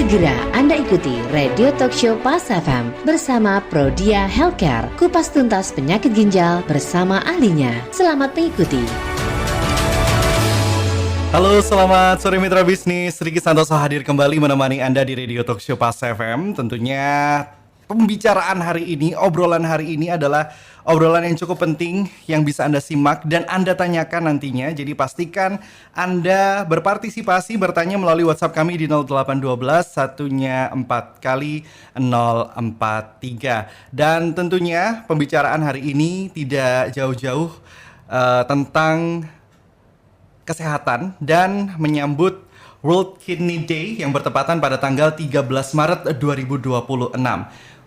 Segera Anda ikuti Radio Talk Show Pas FM bersama Prodia Healthcare. Kupas tuntas penyakit ginjal bersama ahlinya. Selamat mengikuti. Halo, selamat sore mitra bisnis. Riki Santoso hadir kembali menemani Anda di Radio Talk Show Pas FM. Tentunya pembicaraan hari ini, obrolan hari ini adalah obrolan yang cukup penting yang bisa Anda simak dan Anda tanyakan nantinya. Jadi pastikan Anda berpartisipasi bertanya melalui WhatsApp kami di 0812 satunya 4 kali 043. Dan tentunya pembicaraan hari ini tidak jauh-jauh tentang kesehatan dan menyambut World Kidney Day yang bertepatan pada tanggal 13 Maret 2026.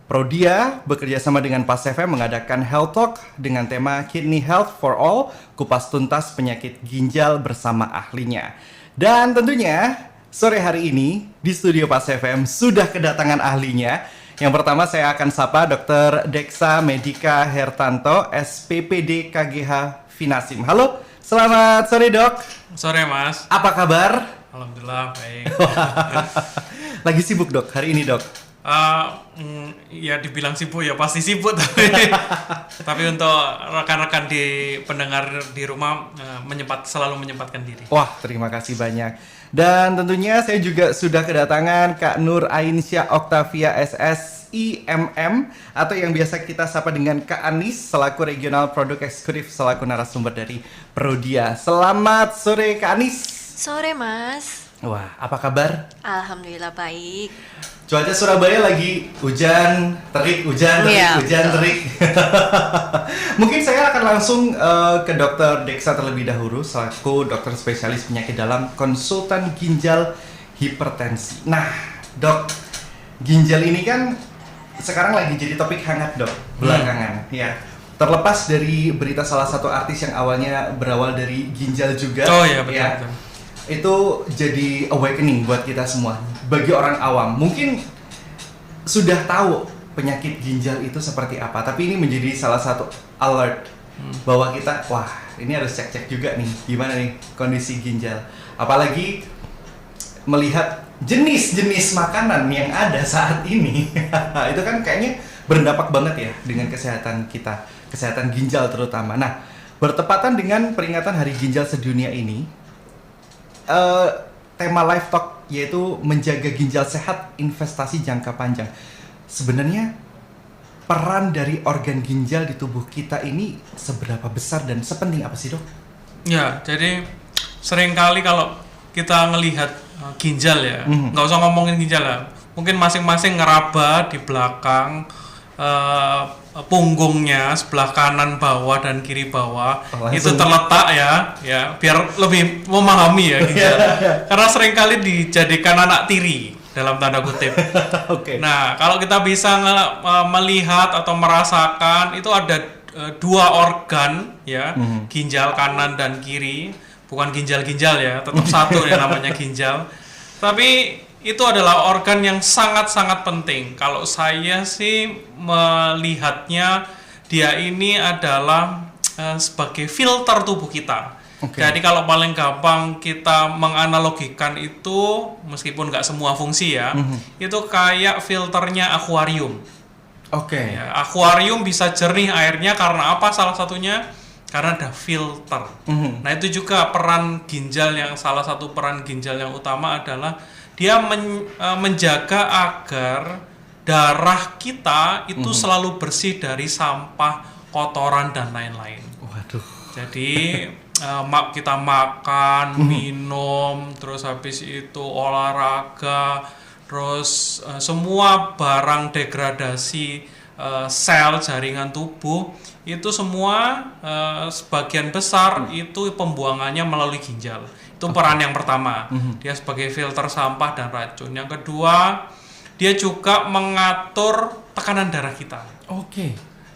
Prodia bekerja sama dengan Pas FM mengadakan Health Talk dengan tema Kidney Health for All, kupas tuntas penyakit ginjal bersama ahlinya. Dan tentunya sore hari ini di studio Pas FM sudah kedatangan ahlinya. Yang pertama saya akan sapa Dr. Deksa Medika Hertanto, SPPD KGH Finasim. Halo, selamat sore dok. Sore mas. Apa kabar? Alhamdulillah baik. Lagi sibuk dok hari ini dok? Ya dibilang sibuk ya pasti sibuk tapi untuk rekan-rekan di pendengar di rumah selalu menyempatkan diri. Wah, terima kasih banyak. Dan tentunya saya juga sudah kedatangan Kak Nur Ainsyah Oktavia SS IMM atau yang biasa kita sapa dengan Kak Anis selaku Regional Product Executive selaku narasumber dari Prodia. Selamat sore Kak Anis. Sore mas. Wah, apa kabar? Alhamdulillah baik. Cuaca Surabaya lagi hujan, terik, hujan, terik, ya, hujan, terik. Mungkin saya akan langsung ke Dr. Deksa terlebih dahulu selaku dokter spesialis penyakit dalam konsultan ginjal hipertensi. Nah, dok, ginjal ini kan sekarang lagi jadi topik hangat dok belakangan. Ya, terlepas dari berita salah satu artis yang awalnya berawal dari ginjal juga. Oh iya betul. Ya, betul. Itu jadi awakening buat kita semua. Bagi orang awam mungkin sudah tahu penyakit ginjal itu seperti apa, tapi ini menjadi salah satu alert bahwa kita, wah ini harus cek-cek juga nih gimana nih kondisi ginjal. Apalagi melihat jenis-jenis makanan yang ada saat ini. Itu kan kayaknya berdampak banget ya dengan kesehatan kita, kesehatan ginjal terutama. Nah, bertepatan dengan peringatan Hari Ginjal Sedunia ini, tema Live Talk yaitu menjaga ginjal sehat, investasi jangka panjang. Sebenarnya peran dari organ ginjal di tubuh kita ini seberapa besar dan sepenting apa sih dok? Ya, jadi seringkali kalau kita ngelihat ginjal ya, nggak usah ngomongin ginjal lah, mungkin masing-masing ngeraba di belakang punggungnya sebelah kanan bawah dan kiri bawah itu terletak ya biar lebih memahami ya ginjal. Karena seringkali dijadikan anak tiri dalam tanda kutip. Okay. Nah, kalau kita bisa melihat atau merasakan itu ada dua organ ya, ginjal kanan dan kiri, bukan ginjal-ginjal ya, tetap satu ya namanya ginjal. Tapi itu adalah organ yang sangat-sangat penting. Kalau saya sih melihatnya dia ini adalah sebagai filter tubuh kita. Okay. Jadi kalau paling gampang kita menganalogikan itu, meskipun nggak semua fungsi ya, itu kayak filternya akuarium. Oke. Okay. Ya, akuarium bisa jernih airnya karena apa? Salah satunya karena ada filter. Nah itu juga peran ginjal salah satu peran ginjal yang utama adalah dia menjaga agar darah kita itu selalu bersih dari sampah, kotoran dan lain-lain. Waduh. Jadi kita makan, minum, terus habis itu olahraga, terus semua barang degradasi sel jaringan tubuh itu semua sebagian besar itu pembuangannya melalui ginjal. Itu peran yang pertama. Dia sebagai filter sampah dan racun. Yang kedua, dia juga mengatur tekanan darah kita. Oke.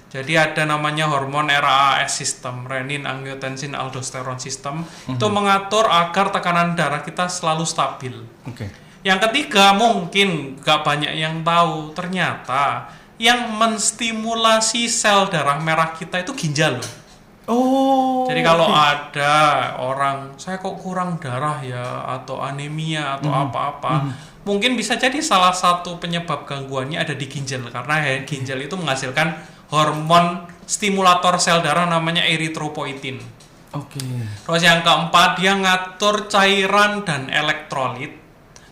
Jadi ada namanya hormon RAAS system, renin, angiotensin, aldosteron system. Itu mengatur agar tekanan darah kita selalu stabil. Oke. Yang ketiga, mungkin gak banyak yang tahu, ternyata yang menstimulasi sel darah merah kita itu ginjal loh. Oh. Jadi kalau ada orang, saya kok kurang darah ya, atau anemia atau apa-apa, mungkin bisa jadi salah satu penyebab gangguannya ada di ginjal, karena ginjal itu menghasilkan hormon stimulator sel darah namanya eritropoietin. Oke. Terus yang keempat, dia ngatur cairan dan elektrolit.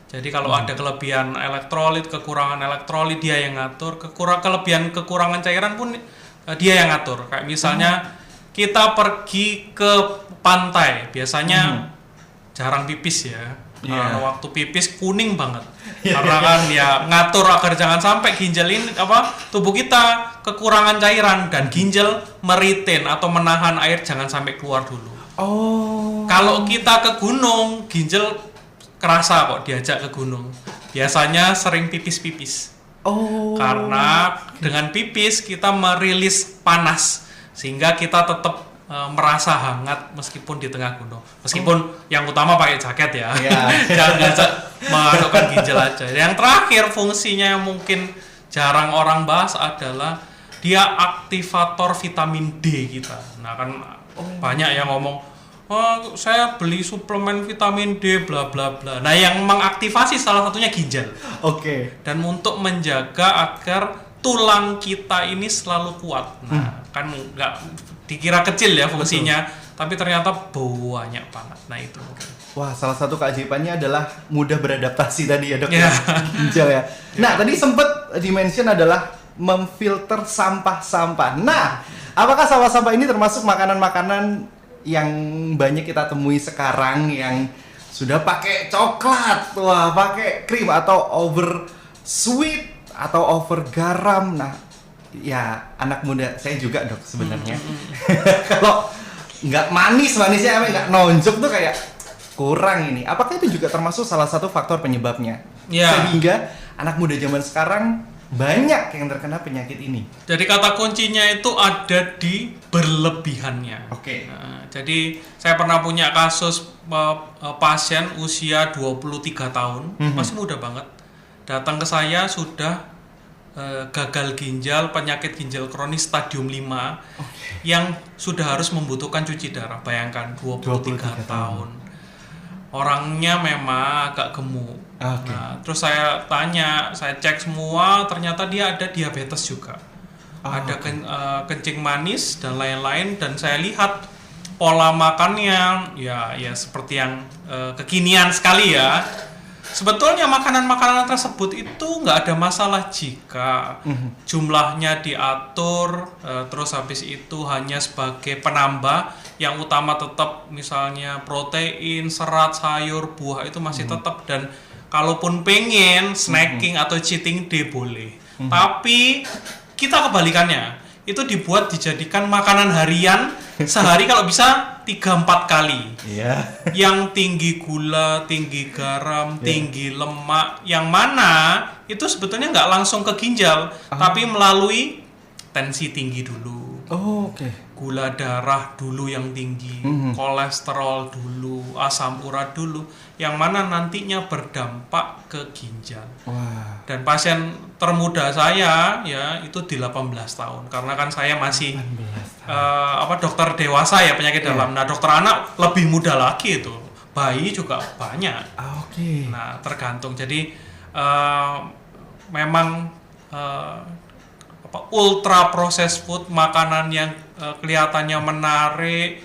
Jadi kalau ada kelebihan elektrolit, kekurangan elektrolit, dia yang ngatur. Kekurangan cairan pun dia yang ngatur. Kayak misalnya kita pergi ke pantai, biasanya jarang pipis ya. Waktu pipis kuning banget. Karena kan ya ngatur agar jangan sampai ginjal ini tubuh kita kekurangan cairan, dan ginjal meretain atau menahan air jangan sampai keluar dulu. Kalau kita ke gunung, ginjal kerasa kok diajak ke gunung. Biasanya sering pipis-pipis. Karena dengan pipis kita merilis panas sehingga kita tetap merasa hangat meskipun di tengah gunung. Meskipun yang utama pakai jaket ya. Jangan masukkan ginjal aja. Yang terakhir fungsinya yang mungkin jarang orang bahas adalah dia aktivator vitamin D kita. Nah kan banyak yang ngomong, saya beli suplemen vitamin D bla bla bla. Nah, yang mengaktifasi salah satunya ginjal. Dan untuk menjaga agar tulang kita ini selalu kuat. Nah, kan nggak dikira kecil ya fungsinya, tapi ternyata banyak banget. Nah, itu. Wah, salah satu keajaibannya adalah mudah beradaptasi tadi ya, Dok. Ginjal ya. Nah, tadi sempat di-mention adalah memfilter sampah-sampah. Nah, apakah sampah-sampah ini termasuk makanan-makanan yang banyak kita temui sekarang yang sudah pakai coklat, pakai krim atau over sweet atau over garam? Nah, ya anak muda saya juga, Dok, sebenarnya. Kalau nggak manisnya nggak nonjok tuh kayak kurang ini. Apakah itu juga termasuk salah satu faktor penyebabnya? Sehingga anak muda zaman sekarang banyak yang terkena penyakit ini. Jadi kata kuncinya itu ada di berlebihannya. Jadi saya pernah punya kasus pasien usia 23 tahun, masih muda banget. Datang ke saya sudah gagal ginjal, penyakit ginjal kronis stadium 5 yang sudah harus membutuhkan cuci darah. Bayangkan 23 tahun. Orangnya memang agak gemuk. Nah, terus saya tanya, saya cek semua, ternyata dia ada diabetes juga. Ada kencing manis dan lain-lain, dan saya lihat pola makannya ya seperti yang kekinian sekali ya. Sebetulnya makanan-makanan tersebut itu nggak ada masalah jika jumlahnya diatur, terus habis itu hanya sebagai penambah. Yang utama tetap misalnya protein, serat, sayur, buah itu masih tetap, dan kalaupun pengen snacking atau cheating day boleh. Tapi kita kebalikannya, itu dibuat dijadikan makanan harian sehari kalau bisa 3-4 kali. Yang tinggi gula, tinggi garam, tinggi lemak, yang mana itu sebetulnya nggak langsung ke ginjal, tapi melalui tensi tinggi dulu. Gula darah dulu yang tinggi, kolesterol dulu, asam urat dulu, yang mana nantinya berdampak ke ginjal. Dan pasien termuda saya ya itu di 18 tahun, karena kan saya masih dokter dewasa ya penyakit dalam. Nah, dokter anak lebih muda lagi itu, bayi juga banyak. Nah, tergantung. Jadi memang ultra processed food, makanan yang kelihatannya menarik,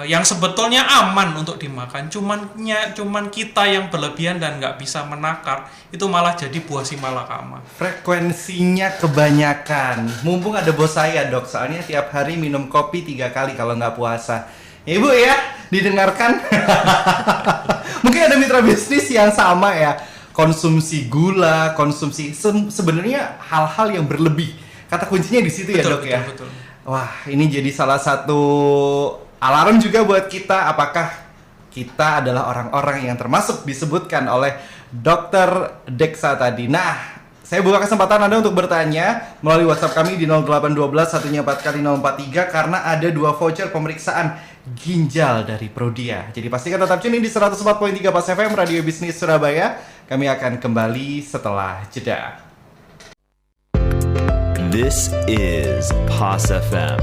yang sebetulnya aman untuk dimakan, cuman kita yang berlebihan dan nggak bisa menakar, itu malah jadi buah si malakama. Frekuensinya kebanyakan. Mumpung ada bos saya, Dok, soalnya tiap hari minum kopi 3 kali kalau nggak puasa. Ibu ya, didengarkan. Mungkin ada mitra bisnis yang sama ya, konsumsi gula, konsumsi sebenarnya hal-hal yang berlebih. Kata kuncinya di situ ya, Dok ya. Betul. Wah, ini jadi salah satu alarm juga buat kita, apakah kita adalah orang-orang yang termasuk disebutkan oleh Dr. Deksa tadi. Nah, saya buka kesempatan Anda untuk bertanya melalui WhatsApp kami di 0812 144 043 karena ada 2 voucher pemeriksaan ginjal dari Prodia. Jadi pastikan tetap tune in di 104.3 Pas FM Radio Bisnis Surabaya. Kami akan kembali setelah jeda. This is Pas FM,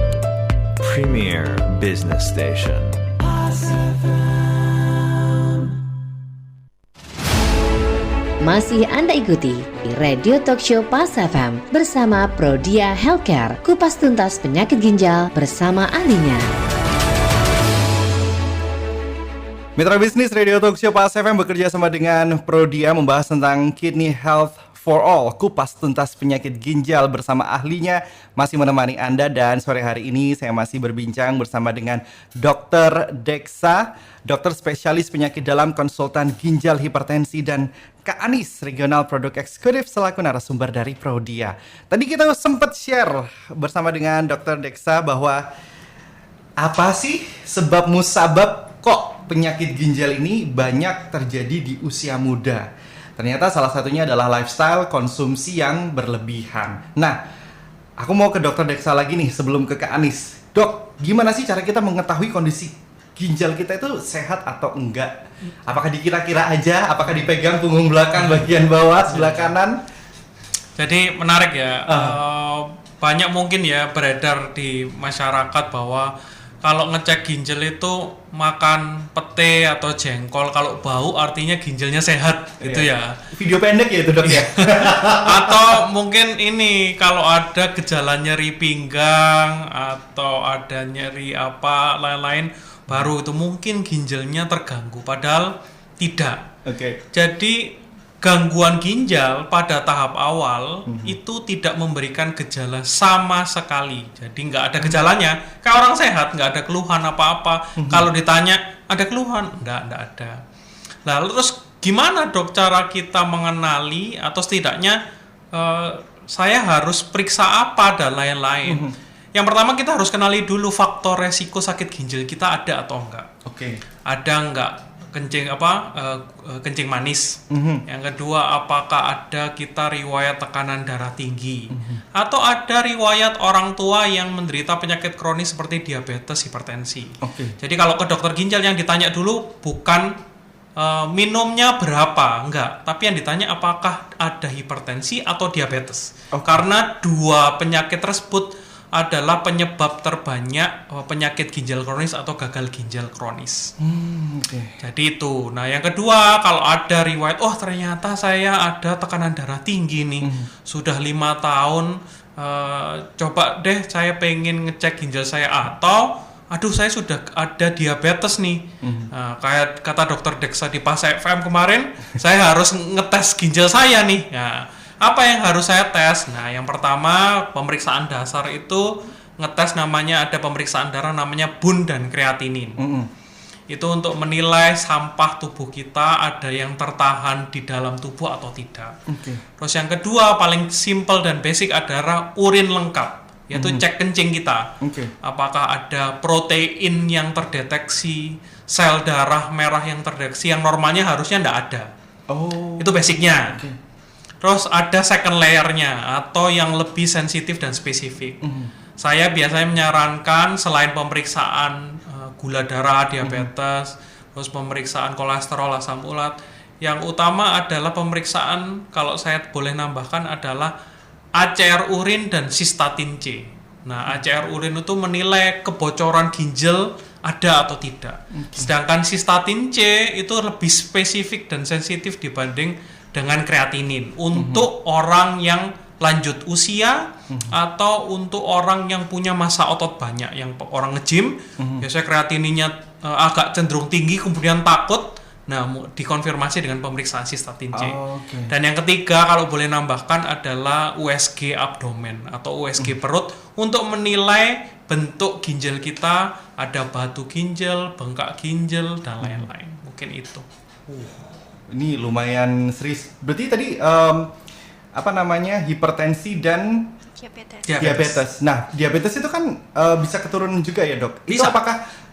premier business station. Pas FM. Masih Anda ikuti di Radio Talk Show Pas FM bersama Prodia Healthcare, kupas tuntas penyakit ginjal bersama ahlinya. Mitra bisnis Radio Talk Show Pas FM bekerja sama dengan Prodia membahas tentang Kidney Health for All, kupas tuntas penyakit ginjal bersama ahlinya masih menemani Anda, dan sore hari ini saya masih berbincang bersama dengan Dr. Deksa, dokter spesialis penyakit dalam, konsultan ginjal, hipertensi, dan Kak Anis, regional produk eksekutif selaku narasumber dari Prodia. Tadi kita sempat share bersama dengan Dr. Deksa bahwa apa sih sebab musabab kok penyakit ginjal ini banyak terjadi di usia muda. Ternyata salah satunya adalah lifestyle konsumsi yang berlebihan. Nah, aku mau ke Dr. Deksa lagi nih sebelum ke Kak Anis. Dok, gimana sih cara kita mengetahui kondisi ginjal kita itu sehat atau enggak? Apakah dikira-kira aja? Apakah dipegang punggung belakang bagian bawah sebelah kanan? Jadi menarik ya. Banyak mungkin ya beredar di masyarakat bahwa kalau ngecek ginjal itu makan pete atau jengkol, kalau bau artinya ginjalnya sehat, gitu ya. Video pendek ya itu, Dok ya. Atau mungkin ini kalau ada gejala nyeri pinggang atau ada nyeri apa lain-lain, baru itu mungkin ginjalnya terganggu, padahal tidak. Oke. Jadi gangguan ginjal pada tahap awal itu tidak memberikan gejala sama sekali. Jadi nggak ada gejalanya. Kayak orang sehat, nggak ada keluhan apa-apa. Kalau ditanya, ada keluhan? Nggak ada. Lalu terus gimana dok cara kita mengenali atau setidaknya saya harus periksa apa dan lain-lain. Yang pertama kita harus kenali dulu faktor resiko sakit ginjal kita ada atau enggak. Oke. Ada enggak kencing manis. Yang kedua, apakah ada kita riwayat tekanan darah tinggi, atau ada riwayat orang tua yang menderita penyakit kronis seperti diabetes, hipertensi. Jadi kalau ke dokter ginjal yang ditanya dulu bukan minumnya berapa, enggak, tapi yang ditanya apakah ada hipertensi atau diabetes. Karena dua penyakit tersebut adalah penyebab terbanyak penyakit ginjal kronis atau gagal ginjal kronis. Jadi itu. Nah, yang kedua, kalau ada riwayat, ternyata saya ada tekanan darah tinggi nih, sudah 5 tahun, coba deh saya pengen ngecek ginjal saya, atau aduh saya sudah ada diabetes nih. Kayak kata dokter Deksa di Pas FM kemarin, saya harus ngetes ginjal saya nih. Nah, apa yang harus saya tes? Nah, yang pertama pemeriksaan dasar itu ngetes namanya, ada pemeriksaan darah namanya BUN dan kreatinin. Itu untuk menilai sampah tubuh kita ada yang tertahan di dalam tubuh atau tidak. Terus yang kedua paling simple dan basic adalah urin lengkap, yaitu cek kencing kita. Apakah ada protein yang terdeteksi, sel darah merah yang terdeteksi, yang normalnya harusnya tidak ada. Itu basicnya. Terus ada second layer-nya atau yang lebih sensitif dan spesifik. Saya biasanya menyarankan selain pemeriksaan gula darah, diabetes, terus pemeriksaan kolesterol, asam urat, yang utama adalah pemeriksaan, kalau saya boleh nambahkan, adalah ACR urin dan sistatin C. Nah, ACR urin itu menilai kebocoran ginjal ada atau tidak. Sedangkan sistatin C itu lebih spesifik dan sensitif dibanding dengan kreatinin untuk orang yang lanjut usia atau untuk orang yang punya massa otot banyak, yang orang nge-gym, biasanya kreatininnya agak cenderung tinggi kemudian takut. Nah, dikonfirmasi dengan pemeriksaan sistatin C. Dan yang ketiga, kalau boleh nambahkan, adalah USG abdomen atau USG perut untuk menilai bentuk ginjal kita, ada batu ginjal, bengkak ginjal, dan lain-lain. Mungkin itu. Ini lumayan serius. Berarti tadi hipertensi dan diabetes. Nah, diabetes itu kan bisa keturunan juga ya, Dok? Bisa.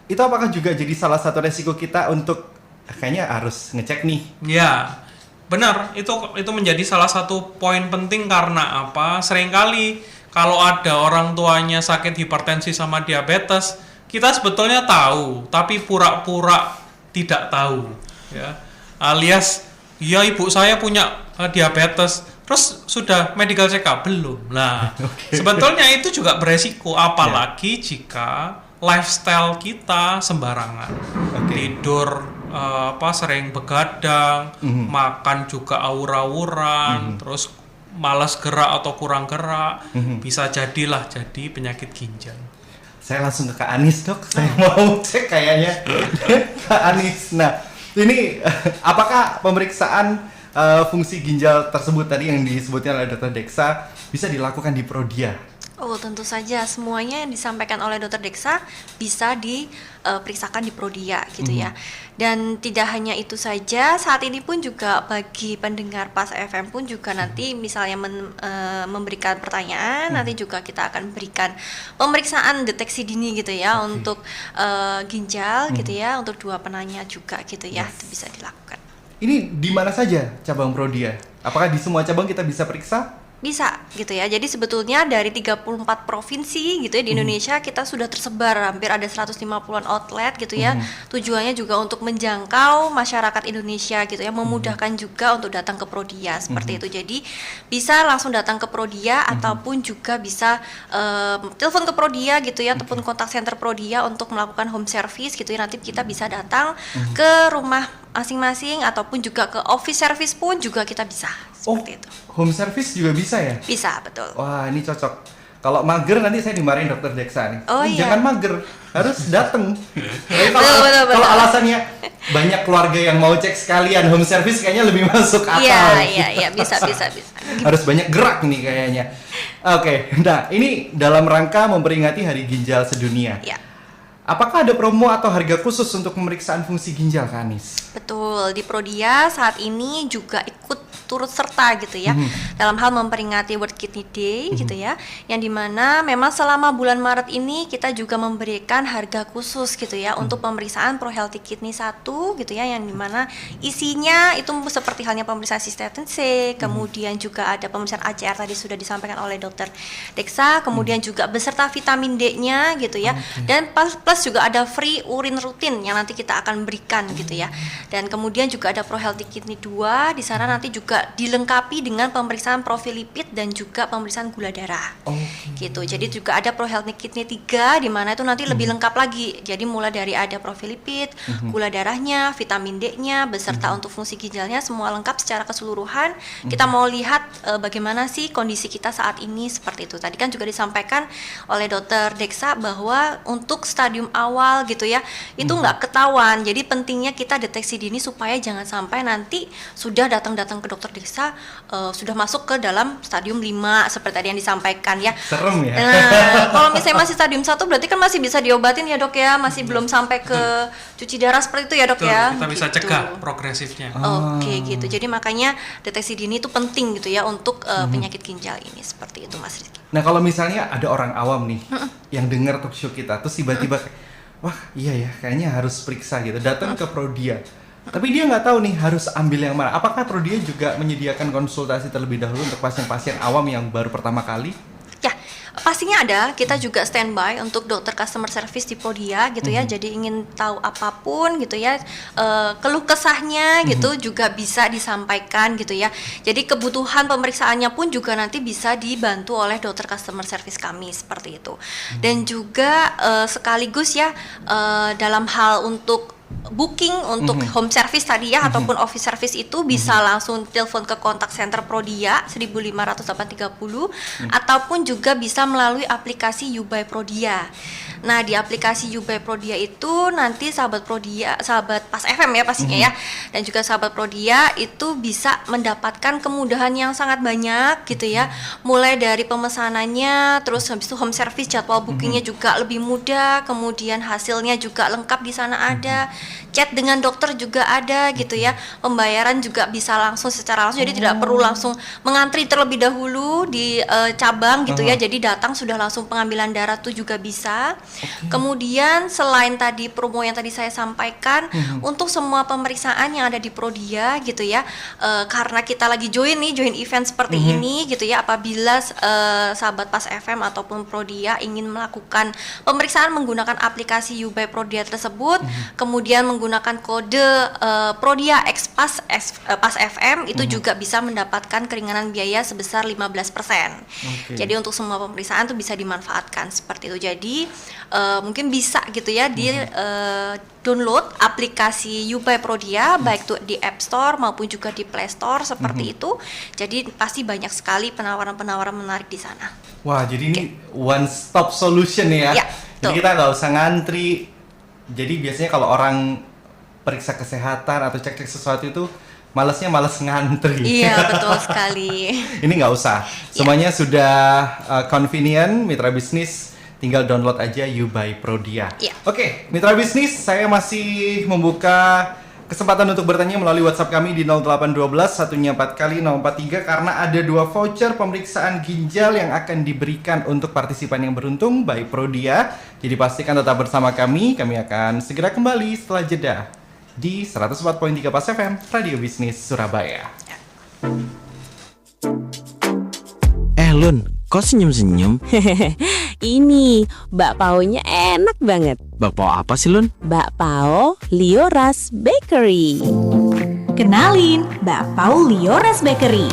Itu apakah juga jadi salah satu resiko kita untuk kayaknya harus ngecek nih? Ya, benar. Itu menjadi salah satu poin penting karena apa? Seringkali kalau ada orang tuanya sakit hipertensi sama diabetes, kita sebetulnya tahu, tapi pura-pura tidak tahu, ya. Alias, ya ibu saya punya diabetes, terus sudah medical check up belum? Nah, sebetulnya itu juga beresiko, apalagi jika lifestyle kita sembarangan, tidur sering begadang, makan juga aur-auran, terus malas gerak atau kurang gerak, bisa jadi penyakit ginjal. Saya langsung ke Kak Anis, Dok. Saya mau cek kayaknya. Kak Anis. Nah, ini apakah pemeriksaan fungsi ginjal tersebut tadi yang disebutkan oleh Dr. Deksa bisa dilakukan di Prodia? Oh, tentu saja semuanya yang disampaikan oleh Dr. Deksa bisa diperiksakan di Prodia gitu ya. Dan tidak hanya itu saja, saat ini pun juga bagi pendengar Pas FM pun juga nanti misalnya memberikan pertanyaan, nanti juga kita akan berikan pemeriksaan deteksi dini gitu ya untuk ginjal gitu ya, untuk dua penanya juga gitu ya, itu bisa dilakukan. Ini di mana saja cabang Prodia? Apakah di semua cabang kita bisa periksa? Bisa gitu ya. Jadi sebetulnya dari 34 provinsi gitu ya di Indonesia kita sudah tersebar hampir ada 150-an outlet gitu ya. Tujuannya juga untuk menjangkau masyarakat Indonesia gitu ya, memudahkan juga untuk datang ke Prodia seperti itu. Jadi bisa langsung datang ke Prodia ataupun juga bisa telepon ke Prodia gitu ya, ataupun kontak center Prodia untuk melakukan home service gitu ya. Nanti kita bisa datang ke rumah masing-masing ataupun juga ke office service pun juga kita bisa seperti itu. Home service juga bisa ya? Bisa, betul. Wah, ini cocok. Kalau mager nanti saya dimarahin Dokter Deksa nih. Oh, iya. Jangan mager, harus datang. Tapi Betul. kalau alasannya banyak keluarga yang mau cek sekalian, home service kayaknya lebih masuk akal. Iya, bisa. Harus banyak gerak nih kayaknya. Oke, nah ini dalam rangka memperingati Hari Ginjal Sedunia. Iya. Apakah ada promo atau harga khusus untuk pemeriksaan fungsi ginjal, Kak Anis? Betul, di Prodia saat ini juga ikut turut serta gitu ya dalam hal memperingati World Kidney Day gitu ya, yang dimana memang selama bulan Maret ini kita juga memberikan harga khusus gitu ya untuk pemeriksaan Pro Healthy Kidney 1 gitu ya, yang dimana isinya itu seperti halnya pemeriksaan sistatin C, kemudian juga ada pemeriksaan ACR tadi sudah disampaikan oleh Dr. Deksa, kemudian juga beserta vitamin D-nya gitu ya, dan plus juga ada free urin rutin yang nanti kita akan berikan gitu ya. Dan kemudian juga ada Pro Healthy Kidney 2, di sana nanti juga dilengkapi dengan pemeriksaan profil lipid dan juga pemeriksaan gula darah. Gitu. Jadi juga ada Pro Healthy Kidney 3 di mana itu nanti lebih lengkap lagi. Jadi mulai dari ada profil lipid, gula darahnya, vitamin D-nya, beserta untuk fungsi ginjalnya semua lengkap secara keseluruhan. Kita mau lihat bagaimana sih kondisi kita saat ini seperti itu. Tadi kan juga disampaikan oleh Dr. Deksa bahwa untuk stadium awal gitu ya, itu nggak ketahuan. Jadi pentingnya kita deteksi dini supaya jangan sampai nanti sudah datang ke Dr. Deksa sudah masuk ke dalam stadium 5 seperti tadi yang disampaikan ya. Serem ya. Nah, kalau misalnya masih stadium 1 berarti kan masih bisa diobatin ya, Dok ya, masih belum sampai ke cuci darah seperti itu ya, Dok. Betul, ya. kita bisa gitu. cegah progresifnya. Oke, gitu. Jadi makanya deteksi dini itu penting gitu ya untuk penyakit ginjal ini, seperti itu Mas Rizky. Nah, kalau misalnya ada orang awam nih yang dengar talk show kita terus tiba-tiba wah, iya ya, kayaknya harus periksa gitu. Datang ke Prodia. Tapi dia nggak tahu nih harus ambil yang mana. Apakah Prodia juga menyediakan konsultasi terlebih dahulu untuk pasien-pasien awam yang baru pertama kali? Ya, pastinya ada. Kita juga standby untuk dokter customer service di Prodia gitu ya. Jadi ingin tahu apapun gitu ya, keluh kesahnya gitu juga bisa disampaikan gitu ya. Jadi kebutuhan pemeriksaannya pun juga nanti bisa dibantu oleh dokter customer service kami seperti itu. Dan juga sekaligus ya dalam hal untuk booking untuk home service tadi ya ataupun office service itu bisa langsung telepon ke kontak center Prodia 15830 ataupun juga bisa melalui aplikasi YouBuy Prodia. Nah, di aplikasi YouBuy Prodia itu nanti sahabat Prodia, sahabat Pas FM ya pastinya ya, dan juga sahabat Prodia itu bisa mendapatkan kemudahan yang sangat banyak gitu ya. Mulai dari pemesanannya, terus habis itu home service, jadwal bookingnya juga lebih mudah, kemudian hasilnya juga lengkap di sana ada, chat dengan dokter juga ada gitu ya. Pembayaran juga bisa langsung secara langsung, jadi tidak perlu langsung mengantri terlebih dahulu di cabang gitu ya. Jadi datang sudah langsung pengambilan darah tuh juga bisa. Kemudian selain tadi promo yang tadi saya sampaikan, untuk semua pemeriksaan yang ada di Prodia gitu ya, karena kita lagi join event seperti ini gitu ya, apabila sahabat Pas FM ataupun Prodia ingin melakukan pemeriksaan menggunakan aplikasi YouBuy Prodia tersebut, kemudian menggunakan kode Prodia X Pas FM itu juga bisa mendapatkan keringanan biaya sebesar 15%. Jadi untuk semua pemeriksaan itu bisa dimanfaatkan seperti itu. Jadi mungkin bisa gitu ya di download aplikasi You by Prodia, baik itu di App Store maupun juga di Play Store seperti itu. Jadi pasti banyak sekali penawaran-penawaran menarik di sana. Wah, jadi ini one stop solution ya. Ya, Jadi kita nggak usah ngantri. Jadi biasanya kalau orang periksa kesehatan atau cek-cek sesuatu itu males ngantri. Iya, betul sekali. Ini nggak usah. Semuanya sudah convenient, mitra bisnis. Tinggal download aja You by Prodia. Iya. Oke, mitra bisnis, saya masih membuka kesempatan untuk bertanya melalui WhatsApp kami di 0812 1nya 4 kali 043 karena ada 2 voucher pemeriksaan ginjal yang akan diberikan untuk partisipan yang beruntung by Prodia. Jadi pastikan tetap bersama kami akan segera kembali setelah jeda di 104.3 Pas FM, Radio Bisnis Surabaya. Lun, kok senyum-senyum? Ini, bakpaonya enak banget. Bakpao apa sih, Lun? Bakpao Lioras Bakery. Kenalin, bakpao Lioras Bakery.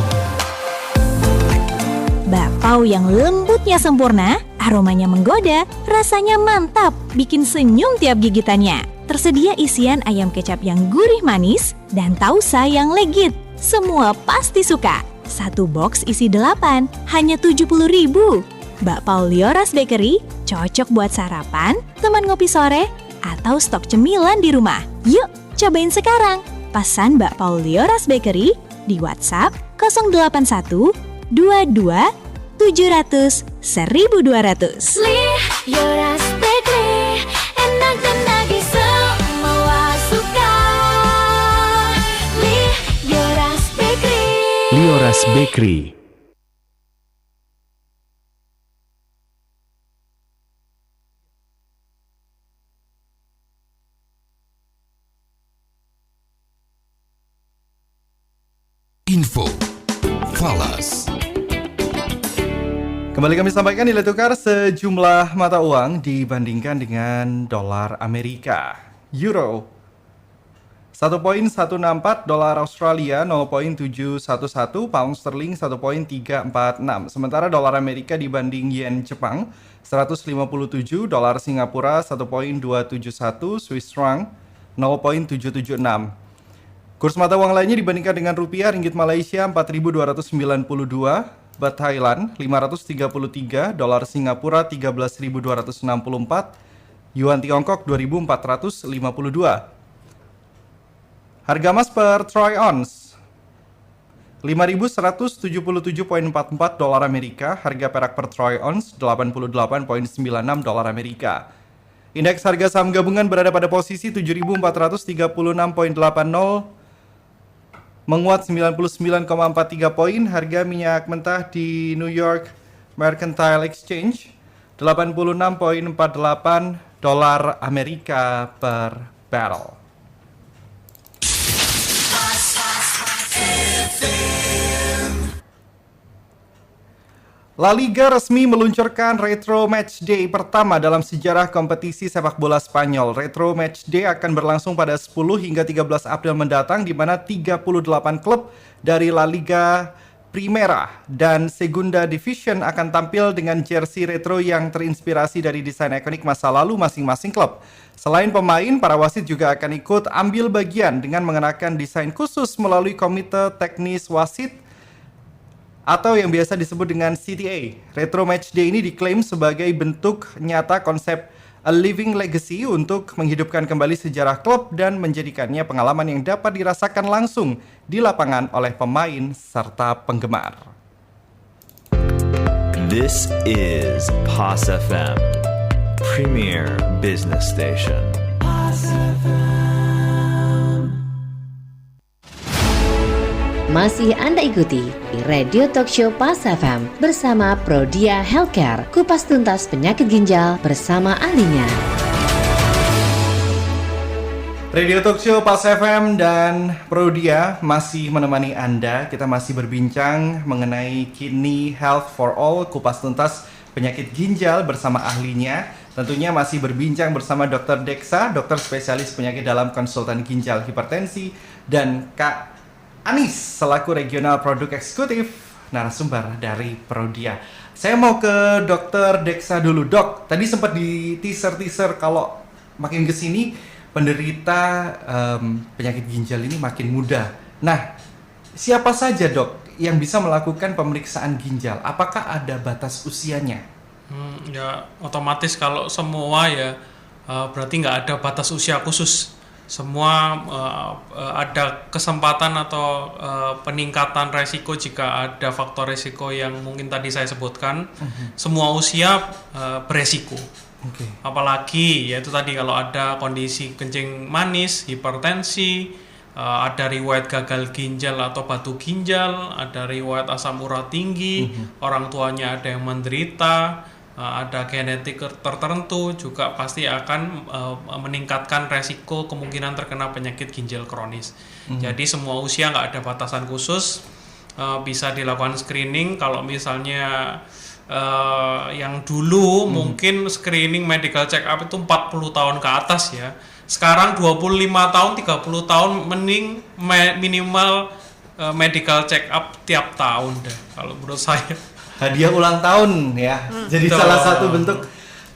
Bakpao yang lembutnya sempurna, aromanya menggoda, rasanya mantap, bikin senyum tiap gigitannya. Tersedia isian ayam kecap yang gurih manis dan tausa yang legit. Semua pasti suka. Satu box isi 8, hanya 70.000. Bakpao Lioras Bakery cocok buat sarapan, teman ngopi sore, atau stok cemilan di rumah. Yuk, cobain sekarang. Pesan Bakpao Lioras Bakery di WhatsApp 081 22 700 1200. Lioras Bakery, enak dan nagih semua suka. Lioras Bakery. Lioras Bakery. Info Falas. Kembali kami sampaikan nilai tukar sejumlah mata uang dibandingkan dengan dolar Amerika. Euro 1.164, dolar Australia 0.711, pound sterling 1.346. Sementara dolar Amerika dibanding yen Jepang 157, dolar Singapura 1.271, Swiss franc 0.776. Kurs mata uang lainnya dibandingkan dengan rupiah, ringgit Malaysia 4.292, baht Thailand 533, dolar Singapura 13.264, yuan Tiongkok 2.452. Harga emas per troy ounce 5.177.44 dolar Amerika, harga perak per troy ounce 88.96 dolar Amerika. Indeks harga saham gabungan berada pada posisi 7.436.80, menguat 99,43 poin. Harga minyak mentah di New York Mercantile Exchange 86.48 dolar Amerika per barrel. La Liga resmi meluncurkan Retro Match Day pertama dalam sejarah kompetisi sepak bola Spanyol. Retro Match Day akan berlangsung pada 10 hingga 13 April mendatang, di mana 38 klub dari La Liga Primera dan Segunda Division akan tampil dengan jersey retro yang terinspirasi dari desain ikonik masa lalu masing-masing klub. Selain pemain, para wasit juga akan ikut ambil bagian dengan mengenakan desain khusus melalui Komite Teknis Wasit atau yang biasa disebut dengan CTA. Retro Match Day ini diklaim sebagai bentuk nyata konsep A Living Legacy untuk menghidupkan kembali sejarah klub dan menjadikannya pengalaman yang dapat dirasakan langsung di lapangan oleh pemain serta penggemar. This is Pas FM, Premier Business Station. Masih Anda ikuti di Radio Talk Show Pas FM bersama Prodia Healthcare, kupas tuntas penyakit ginjal bersama ahlinya. Radio Talk Show Pas FM dan Prodia masih menemani Anda. Kita masih berbincang mengenai Kidney Health for All, kupas tuntas penyakit ginjal bersama ahlinya. Tentunya masih berbincang bersama Dr. Deksa, dokter spesialis penyakit dalam konsultan ginjal hipertensi, dan Kak Anis selaku regional produk eksekutif narasumber dari Prodia. Saya mau ke Dr. Deksa dulu. Dok, tadi sempat di teaser kalau makin kesini penderita penyakit ginjal ini makin muda. Nah, siapa saja dok yang bisa melakukan pemeriksaan ginjal? Apakah ada batas usianya? Ya otomatis kalau semua ya berarti nggak ada batas usia khusus. Semua ada kesempatan atau peningkatan resiko jika ada faktor resiko yang mungkin tadi saya sebutkan. Semua usia beresiko. Apalagi yaitu tadi kalau ada kondisi kencing manis, hipertensi, ada riwayat gagal ginjal atau batu ginjal, ada riwayat asam urat tinggi, orang tuanya ada yang menderita, ada genetik tertentu, juga pasti akan meningkatkan resiko kemungkinan terkena penyakit ginjal kronis. Jadi semua usia nggak ada batasan khusus, bisa dilakukan screening. Kalau misalnya yang dulu mungkin screening medical check up itu 40 tahun ke atas ya. Sekarang 25 tahun, 30 tahun minimal medical check up tiap tahun deh kalau menurut saya. Hadiah ulang tahun ya. Jadi salah satu bentuk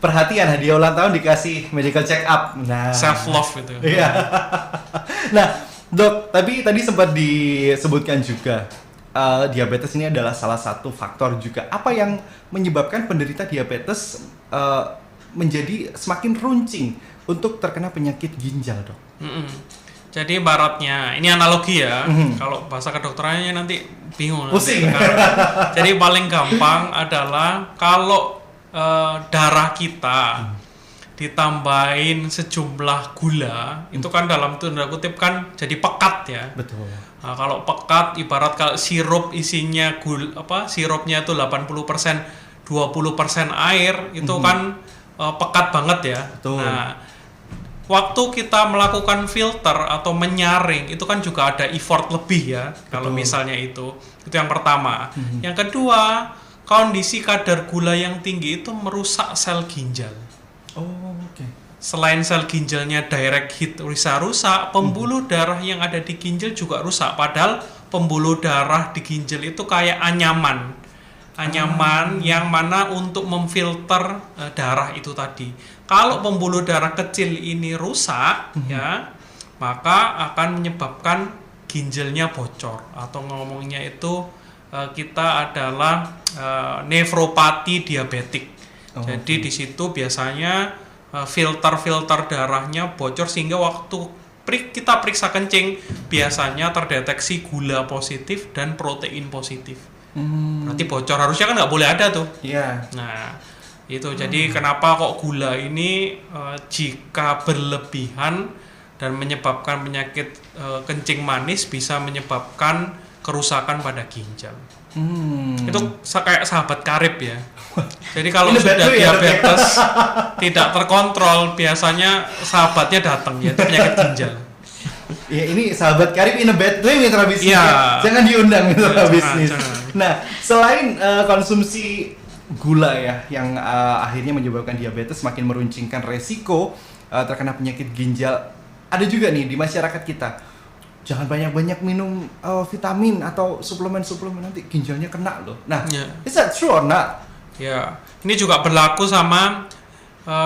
perhatian, hadiah ulang tahun dikasih medical check up. Nah, self love itu. Iya. Nah, dok, tapi tadi sempat disebutkan juga diabetes ini adalah salah satu faktor juga. Apa yang menyebabkan penderita diabetes menjadi semakin runcing untuk terkena penyakit ginjal, dok? Jadi baratnya, ini analogi ya, kalau bahasa kedokterannya nanti bingung. Pusing. Jadi paling gampang adalah kalau darah kita ditambahin sejumlah gula, itu kan dalam tanda kutip kan jadi pekat ya. Betul. Nah, kalau pekat ibarat kalau sirup isinya sirupnya itu 80%, 20% air, itu kan pekat banget ya. Betul. Nah, waktu kita melakukan filter atau menyaring itu kan juga ada effort lebih ya. Kalau misalnya itu yang pertama. Yang kedua, kondisi kadar gula yang tinggi itu merusak sel ginjal. Selain sel ginjalnya direct hit bisa rusak, pembuluh darah yang ada di ginjal juga rusak. Padahal pembuluh darah di ginjal itu kayak anyaman yang mana untuk memfilter darah itu tadi. Kalau pembuluh darah kecil ini rusak, ya, maka akan menyebabkan ginjalnya bocor, atau ngomongnya itu kita adalah nefropati diabetik. Jadi di situ biasanya filter darahnya bocor sehingga waktu kita periksa kencing biasanya terdeteksi gula positif dan protein positif. Berarti bocor, harusnya kan nggak boleh ada tuh. Nah itu jadi kenapa kok gula ini jika berlebihan dan menyebabkan penyakit kencing manis bisa menyebabkan kerusakan pada ginjal. Itu kayak sahabat karib ya. Jadi kalau sudah diabetes tidak terkontrol biasanya sahabatnya datang ya, itu penyakit ginjal. Ya ini sahabat karib in a bad way mitra bisnis ya. Jangan diundang mitra bisnis. Nah, selain konsumsi gula ya yang akhirnya menyebabkan diabetes semakin meruncingkan resiko terkena penyakit ginjal, ada juga nih di masyarakat kita, jangan banyak-banyak minum vitamin atau suplemen-suplemen nanti ginjalnya kena loh. Nah, is that true or not? Ya, ini juga berlaku sama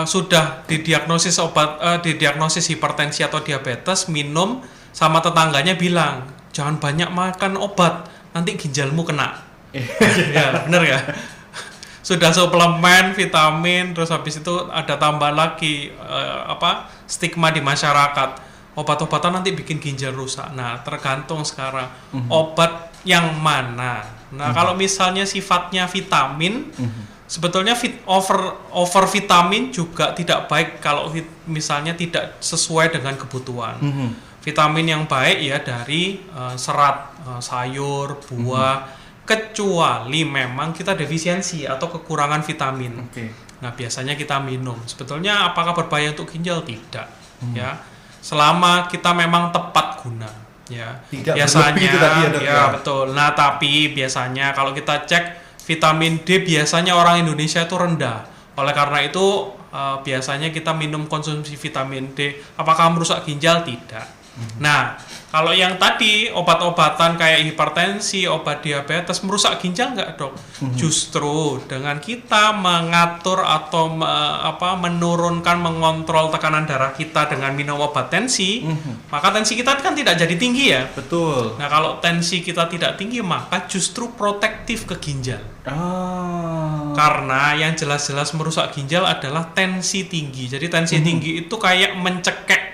sudah didiagnosis didiagnosis hipertensi atau diabetes, minum sama tetangganya bilang jangan banyak makan obat, nanti ginjalmu kena. Ya, bener ya. Sudah suplemen, vitamin, terus habis itu ada tambah lagi stigma di masyarakat. Obat-obatan nanti bikin ginjal rusak. Nah, tergantung sekarang obat yang mana. Nah, kalau misalnya sifatnya vitamin, sebetulnya over vitamin juga tidak baik kalau misalnya tidak sesuai dengan kebutuhan. Vitamin yang baik ya dari serat sayur, buah, kecuali memang kita defisiensi atau kekurangan vitamin. Nah, biasanya kita minum. Sebetulnya apakah berbahaya untuk ginjal? Tidak. Ya. Selama kita memang tepat guna, ya. Tidak biasanya tadi, ya betul. Nah, tapi biasanya kalau kita cek vitamin D biasanya orang Indonesia itu rendah. Oleh karena itu biasanya kita minum konsumsi vitamin D. Apakah merusak ginjal? Tidak. Nah, kalau yang tadi obat-obatan kayak hipertensi, obat diabetes merusak ginjal nggak, Dok? Justru dengan kita mengatur atau menurunkan, mengontrol tekanan darah kita dengan minum obat tensi, maka tensi kita kan tidak jadi tinggi ya. Betul. Nah, kalau tensi kita tidak tinggi, maka justru protektif ke ginjal. Karena yang jelas-jelas merusak ginjal adalah tensi tinggi. Jadi tensi tinggi itu kayak mencekek.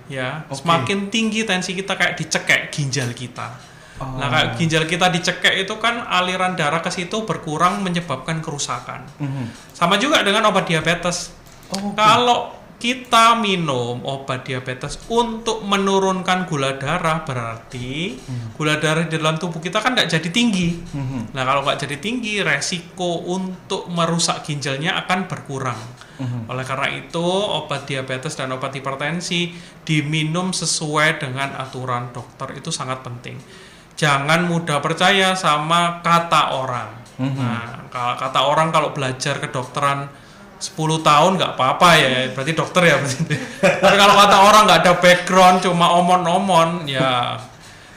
Ya, semakin tinggi tensi kita kayak dicekek ginjal kita. Nah, kayak ginjal kita dicekek itu kan aliran darah ke situ berkurang menyebabkan kerusakan. Sama juga dengan obat diabetes. Kalau kita minum obat diabetes untuk menurunkan gula darah, berarti gula darah di dalam tubuh kita kan nggak jadi tinggi. Nah, kalau nggak jadi tinggi, resiko untuk merusak ginjalnya akan berkurang. Oleh karena itu, obat diabetes dan obat hipertensi diminum sesuai dengan aturan dokter, itu sangat penting. Jangan mudah percaya sama kata orang. Nah, kata orang kalau belajar kedokteran 10 tahun nggak apa-apa ya, berarti dokter ya. Tapi kalau kata orang nggak ada background, cuma omon-omon, ya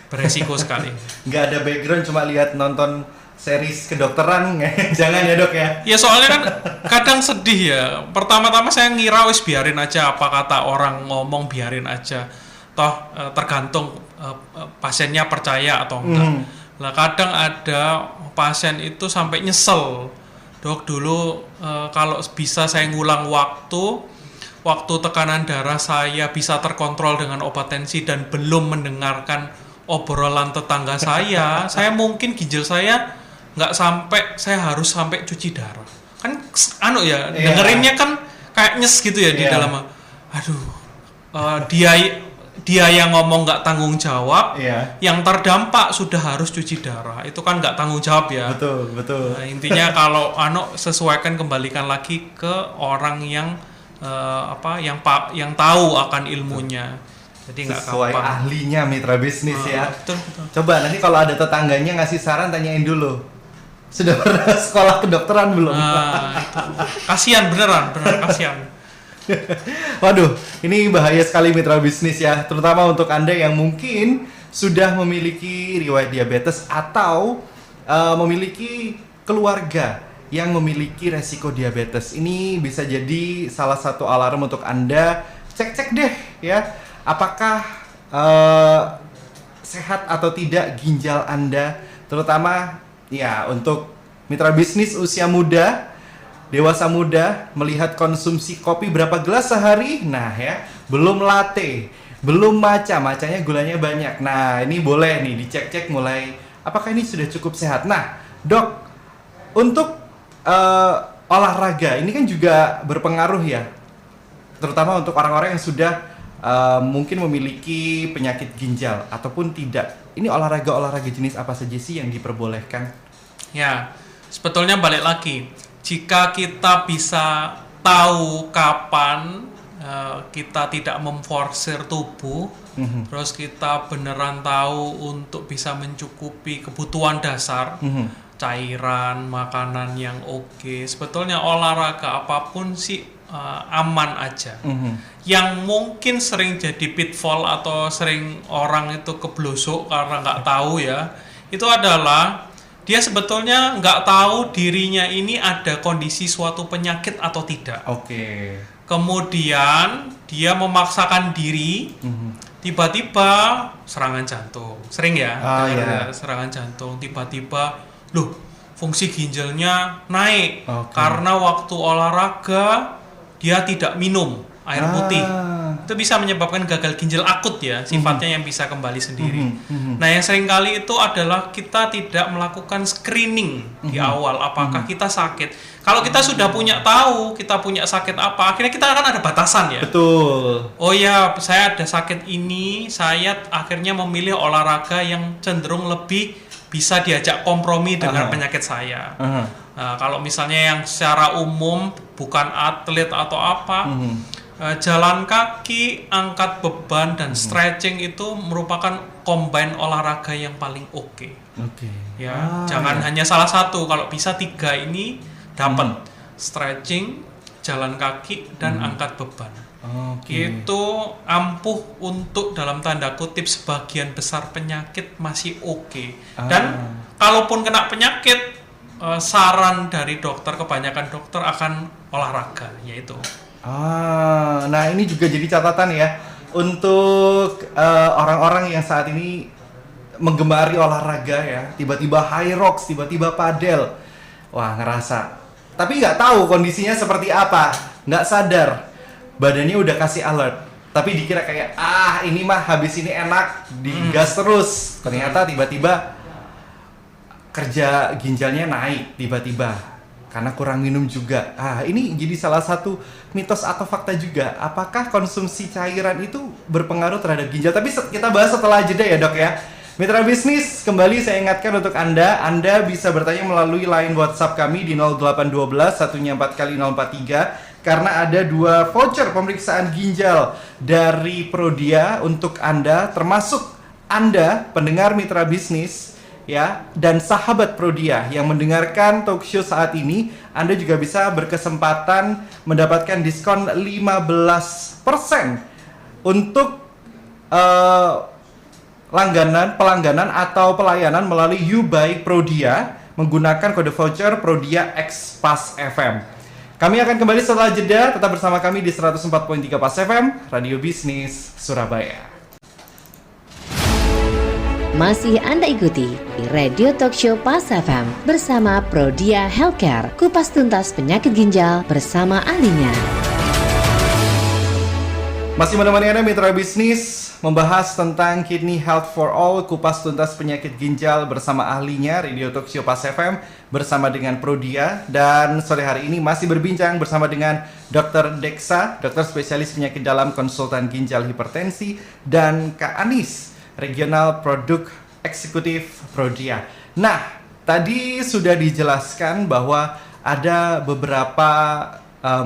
beresiko sekali. Nggak ada background, cuma lihat nonton series kedokteran, jangan ya, Dok ya. Ya soalnya kan kadang sedih ya. Pertama-tama saya ngira wis biarin aja, apa kata orang ngomong biarin aja. Toh tergantung pasiennya percaya atau enggak. Lah kadang ada pasien itu sampai nyesel. Dok, dulu kalau bisa saya ngulang waktu tekanan darah saya bisa terkontrol dengan obat tensi dan belum mendengarkan obrolan tetangga saya mungkin ginjal saya nggak sampai, saya harus sampai cuci darah. Kan dengerinnya kan kayak nyes gitu ya di dalam. Aduh, dia yang ngomong nggak tanggung jawab, yang terdampak sudah harus cuci darah. Itu kan nggak tanggung jawab ya. Betul. Nah, intinya kalau sesuaikan, kembalikan lagi ke orang yang yang tahu akan ilmunya. Jadi nggak sesuai gampang. ahlinya mitra bisnis ya. Betul. Coba nanti kalau ada tetangganya ngasih saran, tanyain dulu. Sudah pernah sekolah kedokteran belum? Kasihan beneran kasihan. Waduh, ini bahaya sekali mitra bisnis ya, terutama untuk Anda yang mungkin sudah memiliki riwayat diabetes atau memiliki keluarga yang memiliki resiko diabetes. Ini bisa jadi salah satu alarm untuk Anda. Cek deh ya, apakah sehat atau tidak ginjal Anda, terutama ya untuk mitra bisnis usia muda, dewasa muda, melihat konsumsi kopi berapa gelas sehari. Nah ya, belum latte, belum macanya gulanya banyak. Nah, ini boleh nih dicek-cek mulai apakah ini sudah cukup sehat. Nah, Dok, untuk olahraga ini kan juga berpengaruh ya, terutama untuk orang-orang yang sudah mungkin memiliki penyakit ginjal ataupun tidak. Ini olahraga jenis apa saja sih yang diperbolehkan? Ya, sebetulnya balik lagi, jika kita bisa tahu kapan kita tidak memforsir tubuh, terus kita beneran tahu untuk bisa mencukupi kebutuhan dasar, cairan, makanan yang oke, sebetulnya olahraga apapun sih aman aja. Yang mungkin sering jadi pitfall atau sering orang itu keblosok karena nggak tahu ya, itu adalah dia sebetulnya nggak tahu dirinya ini ada kondisi suatu penyakit atau tidak. Kemudian dia memaksakan diri, tiba-tiba serangan jantung. Sering ya, serangan jantung, tiba-tiba loh fungsi ginjalnya naik karena waktu olahraga dia tidak minum air putih. Itu bisa menyebabkan gagal ginjal akut ya, sifatnya yang bisa kembali sendiri. Nah, yang sering kali itu adalah kita tidak melakukan screening di awal, apakah kita sakit. Kalau kita sudah tahu kita punya sakit apa, akhirnya kita akan ada batasan ya. Betul. Oh ya, saya ada sakit ini, saya akhirnya memilih olahraga yang cenderung lebih bisa diajak kompromi dengan penyakit saya. Nah, kalau misalnya yang secara umum bukan atlet atau apa, jalan kaki, angkat beban, dan stretching itu merupakan combine olahraga yang paling oke. Ya, jangan hanya salah satu. Kalau bisa 3 ini dapat stretching, jalan kaki, dan angkat beban. Itu ampuh untuk dalam tanda kutip sebagian besar penyakit masih oke. Dan kalaupun kena penyakit, saran dari dokter, kebanyakan dokter akan olahraga, yaitu. Nah ini juga jadi catatan ya untuk orang-orang yang saat ini menggemari olahraga ya, tiba-tiba high rocks, tiba-tiba padel, wah ngerasa, tapi nggak tahu kondisinya seperti apa, nggak sadar, badannya udah kasih alert, tapi dikira kayak ini mah habis ini enak, digas terus, ternyata tiba-tiba kerja ginjalnya naik tiba-tiba karena kurang minum juga. Ini jadi salah satu mitos atau fakta juga. Apakah konsumsi cairan itu berpengaruh terhadap ginjal? Tapi kita bahas setelah jeda ya dok ya. Mitra bisnis, kembali saya ingatkan untuk Anda bisa bertanya melalui line WhatsApp kami di 0812 144 043 karena ada 2 voucher pemeriksaan ginjal dari Prodia untuk Anda, termasuk Anda pendengar Mitra Bisnis ya dan sahabat Prodia yang mendengarkan talk show saat ini. Anda juga bisa berkesempatan mendapatkan diskon 15% untuk pelangganan atau pelayanan melalui You by Prodia menggunakan kode voucher Prodia X Pas FM. Kami akan kembali setelah jeda, tetap bersama kami di 104.3 Pas FM, Radio Bisnis Surabaya. Masih Anda ikuti di Radio Talk Show Pas FM bersama Prodia Healthcare, kupas tuntas penyakit ginjal bersama ahlinya. Masih menemani Anda Mitra Bisnis membahas tentang Kidney Health for All, kupas tuntas penyakit ginjal bersama ahlinya, Radio Talk Show Pas FM bersama dengan Prodia. Dan sore hari ini masih berbincang bersama dengan Dr. Deksa, dokter spesialis penyakit dalam, konsultan ginjal hipertensi, dan Kak Anis, Regional Produk Eksekutif Prodia. Nah, tadi sudah dijelaskan bahwa ada beberapa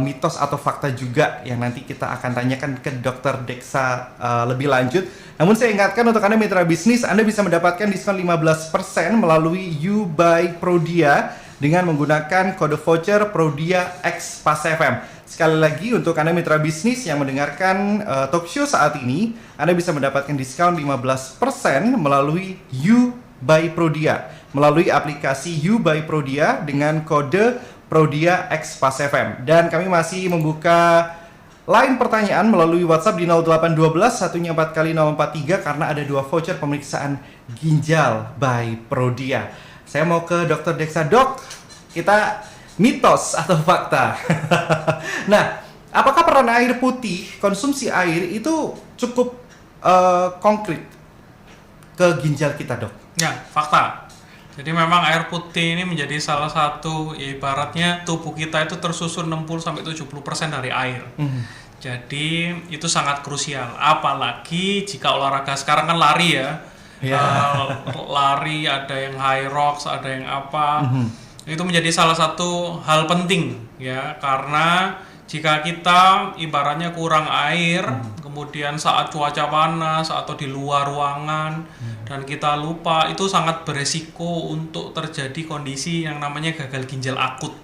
mitos atau fakta juga yang nanti kita akan tanyakan ke Dr. Deksa lebih lanjut. Namun saya ingatkan untuk Anda Mitra Bisnis, Anda bisa mendapatkan diskon 15% melalui You by Prodia dengan menggunakan kode voucher Prodia X Pas FM. Sekali lagi untuk Anda Mitra Bisnis yang mendengarkan talk show saat ini, Anda bisa mendapatkan diskon 15% melalui You by Prodia, melalui aplikasi You by Prodia dengan kode Prodia X Pas FM. Dan kami masih membuka line pertanyaan melalui WhatsApp di 0812 144 043 karena ada 2 voucher pemeriksaan ginjal by Prodia. Saya mau ke Dr. Deksa. Dok, kita mitos atau fakta? Nah, apakah peran air putih, konsumsi air itu cukup konkret ke ginjal kita, dok? Ya, fakta. Jadi memang air putih ini menjadi salah satu, ibaratnya tubuh kita itu tersusun 60-70% dari air. Jadi itu sangat krusial. Apalagi jika olahraga sekarang kan lari ya. Lari, ada yang high rocks, ada yang apa. Itu menjadi salah satu hal penting ya, karena jika kita ibaratnya kurang air, kemudian saat cuaca panas atau di luar ruangan dan kita lupa, itu sangat beresiko untuk terjadi kondisi yang namanya gagal ginjal akut.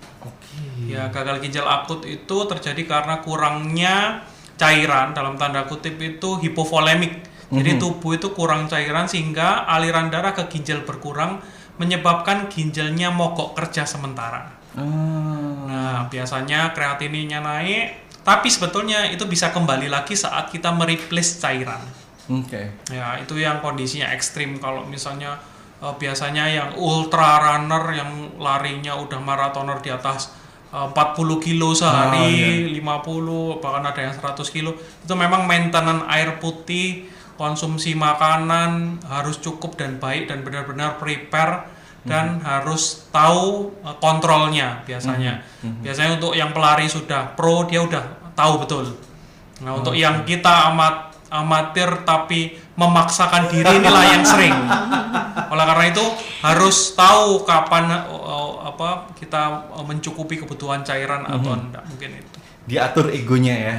Ya, gagal ginjal akut itu terjadi karena kurangnya cairan, dalam tanda kutip itu hipovolemik. Jadi tubuh itu kurang cairan sehingga aliran darah ke ginjal berkurang, menyebabkan ginjalnya mogok kerja sementara. Nah, biasanya kreatininnya naik, tapi sebetulnya itu bisa kembali lagi saat kita mereplace cairan. Ya, itu yang kondisinya ekstrim. Kalau misalnya biasanya yang ultra runner yang larinya udah maratoner di atas 40 kilo sehari, 50, bahkan ada yang 100 kilo, itu memang maintenance air putih, konsumsi makanan harus cukup dan baik dan benar-benar prepare dan harus tahu kontrolnya biasanya. Biasanya untuk yang pelari sudah pro, dia udah tahu betul. Nah, untuk yang kita amatir tapi memaksakan diri, inilah yang sering. Oleh karena itu harus tahu kapan kita mencukupi kebutuhan cairan atau enggak, mungkin itu. Diatur egonya ya.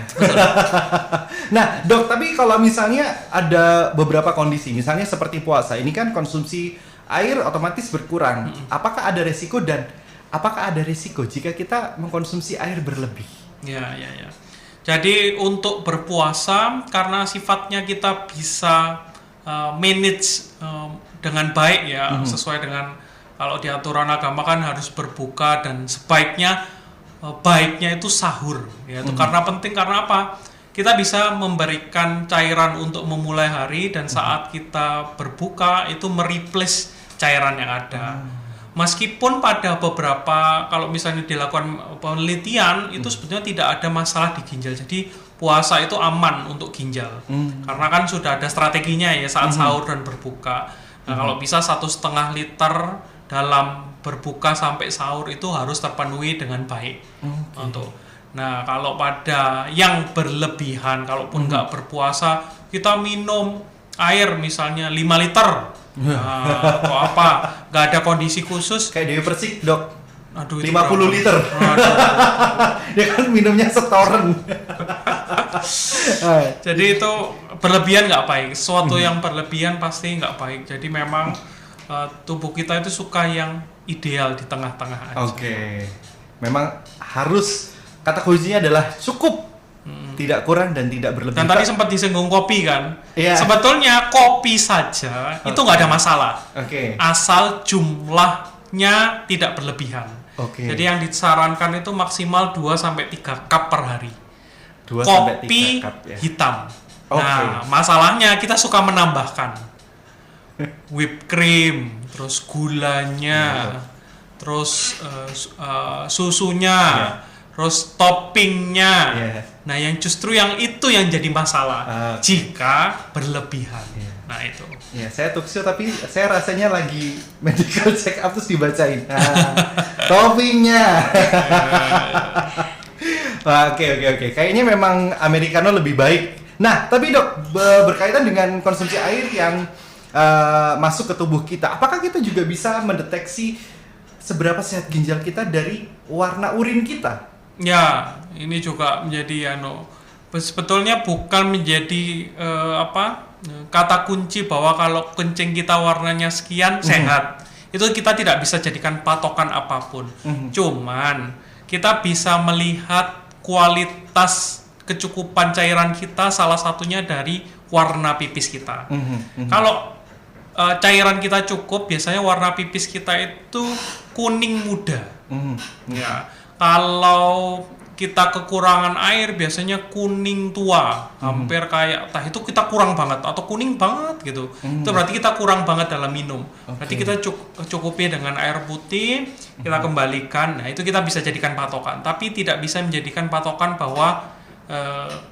Nah, dok, tapi kalau misalnya ada beberapa kondisi, misalnya seperti puasa, ini kan konsumsi air otomatis berkurang. Apakah ada resiko dan apakah ada resiko jika kita mengkonsumsi air berlebih? Ya. Jadi untuk berpuasa karena sifatnya kita bisa manage dengan baik ya, sesuai dengan kalau di aturan agama kan harus berbuka dan sebaiknya baiknya itu sahur ya. Itu karena penting, karena apa? Kita bisa memberikan cairan untuk memulai hari, dan saat kita berbuka itu mereplace cairan yang ada. Meskipun pada beberapa, kalau misalnya dilakukan penelitian, itu sebetulnya tidak ada masalah di ginjal. Jadi puasa itu aman untuk ginjal. Karena kan sudah ada strateginya ya saat sahur dan berbuka. Nah, kalau bisa 1,5 liter dalam berbuka sampai sahur itu harus terpenuhi dengan baik. Nah, kalau pada yang berlebihan, kalaupun nggak berpuasa, kita minum air misalnya 5 liter. Atau apa, nggak ada kondisi khusus. Kayak Dewi Persik, Dok. Aduh, 50 liter. Dia kan minumnya setoren. Jadi itu berlebihan nggak baik. Sesuatu yang berlebihan pasti nggak baik. Jadi memang tubuh kita itu suka yang ideal di tengah-tengah aja. Oke. Memang harus, kata kuncinya adalah cukup. Tidak kurang dan tidak berlebihan. Dan tadi sempat disinggung kopi kan? Iya. Sebetulnya kopi saja itu nggak ada masalah. Asal jumlahnya tidak berlebihan. Jadi yang disarankan itu maksimal 2-3 cup per hari. Kopi hitam. Nah, masalahnya kita suka menambahkan whipped cream, terus gulanya, terus susunya, terus toppingnya. Nah, yang justru yang itu yang jadi masalah jika berlebihan. Nah, itu. Ya, saya talkshow tapi saya rasanya lagi medical check up terus dibacain. Toppingnya. Oke. Kayaknya memang americano lebih baik. Nah, tapi Dok, berkaitan dengan konsumsi air yang masuk ke tubuh kita, apakah kita juga bisa mendeteksi seberapa sehat ginjal kita dari warna urin kita? Ya, ini juga menjadi sebetulnya bukan menjadi kata kunci bahwa kalau kencing kita warnanya sekian sehat. Itu kita tidak bisa jadikan patokan apapun. Cuman kita bisa melihat kualitas kecukupan cairan kita, salah satunya dari warna pipis kita. Kalau cairan kita cukup, biasanya warna pipis kita itu kuning muda. Ya. Kalau kita kekurangan air, biasanya kuning tua, hampir kayak itu kita kurang banget atau kuning banget gitu. Itu berarti kita kurang banget dalam minum. Berarti kita cukupi dengan air putih, kita kembalikan. Nah, itu kita bisa jadikan patokan, tapi tidak bisa menjadikan patokan bahwa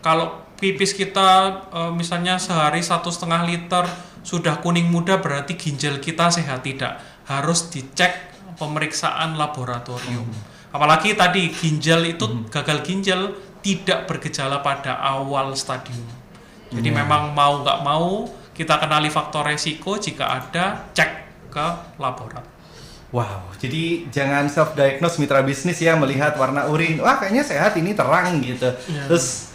kalau pipis kita misalnya sehari 1,5 liter sudah kuning muda berarti ginjal kita sehat. Tidak, harus dicek pemeriksaan laboratorium. Apalagi tadi ginjal itu gagal ginjal tidak bergejala pada awal stadium. Jadi memang mau nggak mau kita kenali faktor resiko, jika ada cek ke laboratorium. Wow, jadi jangan self-diagnose mitra bisnis ya, melihat warna urin, wah kayaknya sehat ini terang gitu. Terus,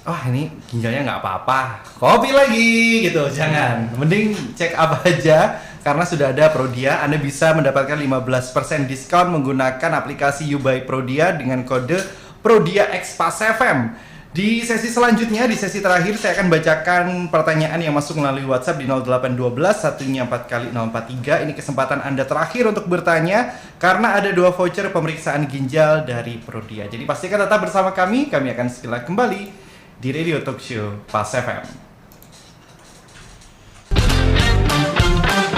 wah ini ginjalnya nggak apa-apa, kopi lagi gitu, jangan. Mending cek apa aja, karena sudah ada Prodia. Anda bisa mendapatkan 15% diskon menggunakan aplikasi You by Prodia dengan kode Prodia X Pas FM. Di sesi selanjutnya, di sesi terakhir, saya akan bacakan pertanyaan yang masuk melalui WhatsApp di 0812 1nya 4x043. Ini kesempatan Anda terakhir untuk bertanya, karena ada 2 voucher pemeriksaan ginjal dari Prodia. Jadi pastikan tetap bersama kami akan segera kembali di Radio Talk Show Pas FM.